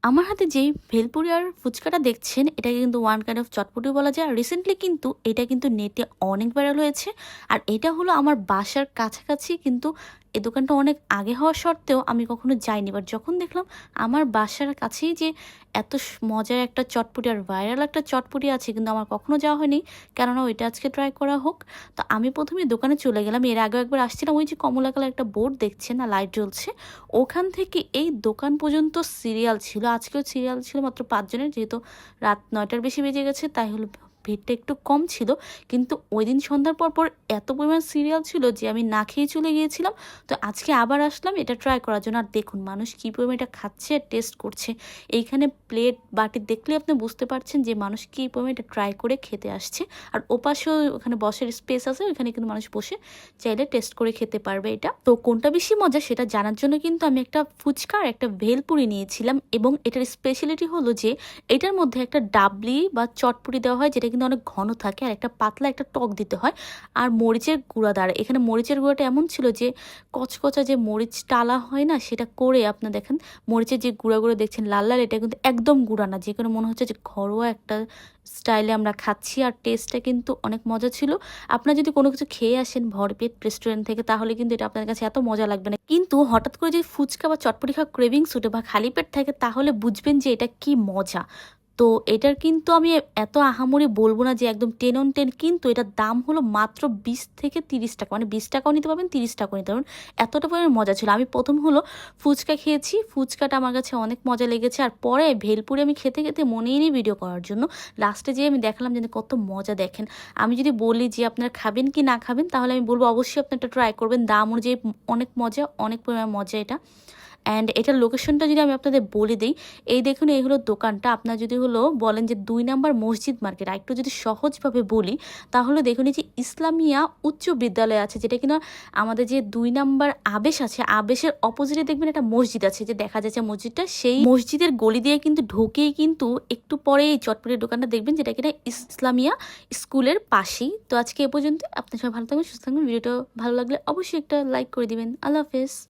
আমার হাতে যেই ভেলপুরি আর ফুচকাটা দেখছেন এটাকে কিন্তু ওয়ান কাইন্ড অফ চটপটি বলা যায়। আর রিসেন্টলি কিন্তু এটা কিন্তু নেটে অনেক ভাইরাল হয়েছে। আর এটা হলো আমার বাসার কাছাকাছি, কিন্তু এই দোকানটা অনেক আগে হওয়া সত্ত্বেও আমি কখনো যাইনি। বাট যখন দেখলাম আমার বাসার কাছেই যে এত মজার একটা চটপটি আর ভাইরাল একটা চটপটি আছে, কিন্তু আমার কখনো যাওয়া হয়নি, কেননা ওইটা আজকে ট্রাই করা হোক। তো আমি প্রথমে দোকানে চলে গেলাম। এর আগেও একবার আসছিলাম, ওই যে কমলা কালার একটা বোর্ড দেখছেন না, লাইট জ্বলছে, ওখান থেকে এই দোকান পর্যন্ত সিরিয়াল ছিল। আজকেও সিরিয়াল ছিল মাত্র 5 জনের, যেহেতু রাত 9টার বেশি বেজে গেছে, তাই হলো ভিড়টা একটু কম ছিল। কিন্তু ওই দিন সন্ধ্যার পর পর এত পরিমাণ সিরিয়াল ছিল যে আমি না খেয়ে চলে গিয়েছিলাম। তো আজকে আবার আসলাম এটা ট্রাই করার জন্য। আর দেখুন মানুষ কী পরিমাণ এটা খাচ্ছে আর টেস্ট করছে। এইখানে প্লেট বাটি দেখলে আপনি বুঝতে পারছেন যে মানুষ কী পরিমাণ এটা ট্রাই করে খেতে আসছে। আর ওপাশেও ওখানে বসার স্পেস আছে, ওখানে কিন্তু মানুষ বসে চাইলে টেস্ট করে খেতে পারবে এটা। তো কোনটা বেশি মজা সেটা জানার জন্য কিন্তু আমি একটা ফুচকা আর একটা ভেলপুরি নিয়েছিলাম। এবং এটার স্পেশালিটি হলো যে এটার মধ্যে একটা ডাবলি বা চটপুরি দেওয়া হয়, যেটা কিন্তু অনেক ঘন থাকে, আর একটা পাতলা একটা টক দিতে হয়, আর মরিচের গুঁড়া দ্বারা। এখানে মরিচের গুঁড়াটা এমন ছিল যে কচকচা যে মরিচ টালা হয় না, সেটা করে আপনার দেখেন মরিচের যে গুঁড়াগুলো দেখছেন লাল লাল, এটা কিন্তু একদম গুঁড়া না, যে কোনো মনে হচ্ছে যে ঘরোয়া একটা স্টাইলে আমরা খাচ্ছি। আর টেস্টটা কিন্তু অনেক মজা ছিল। আপনারা যদি কোনো কিছু খেয়ে আসেন ভরপেট রেস্টুরেন্ট থেকে, তাহলে কিন্তু এটা আপনার কাছে এত মজা লাগবে না। কিন্তু হঠাৎ করে যে ফুচকা বা চটপটি খাওয়া ক্রেভিংস উঠে বা খালি পেট থাকে, তাহলে বুঝবেন যে এটা কি মজা। তো এটার কিন্তু আমি এত আহামরি বলবো না যে একদম 10 on 10, কিন্তু এটার দাম হলো মাত্র 20 থেকে 30 টাকা, মানে 20 টাকাও নিতে পারবেন, 30 টাকাও নিতে পারবেন। এতটা পরিমাণ মজা ছিল। আমি প্রথম হলো ফুচকা খেয়েছি, ফুচকাটা আমার কাছে অনেক মজা লেগেছে। আর পরে ভেলপুরি আমি খেতে খেতে মনেই নেই ভিডিও করার জন্য, লাস্টে যেয়ে আমি দেখালাম যে কত মজা। দেখেন আমি যদি বলি যে আপনারা খাবেন কি না খাবেন, তাহলে আমি বলবো অবশ্যই আপনি এটা ট্রাই করবেন। দাম অনুযায়ী অনেক মজা, অনেক পরিমাণ মজা এটা। অ্যান্ড এটার লোকেশনটা যদি আমি আপনাদের বলে দিই, এই দেখুন এই হলো দোকানটা। আপনার যদি হলো বলেন যে 2 নম্বর মসজিদ মার্কেট, আর একটু যদি সহজভাবে বলি তাহলে দেখুন এই যে ইসলামিয়া উচ্চ বিদ্যালয় আছে, যেটা কিনা আমাদের যে 2 নম্বর আবেশ আছে, আবেশের অপোজিটে দেখবেন একটা মসজিদ আছে, যে দেখা যাচ্ছে মসজিদটা, সেই মসজিদের গলি দিয়ে কিন্তু ঢুকেই কিন্তু একটু পরে এই চটপটির দোকানটা দেখবেন, যেটা কিনা ইসলামিয়া স্কুলের পাশেই। তো আজকে এ পর্যন্ত। আপনার সবাই ভালো থাকবেন, সুস্থ থাকবেন। ভিডিওটা ভালো লাগলে অবশ্যই একটা লাইক করে দিবেন। আল্লাহ হাফেজ।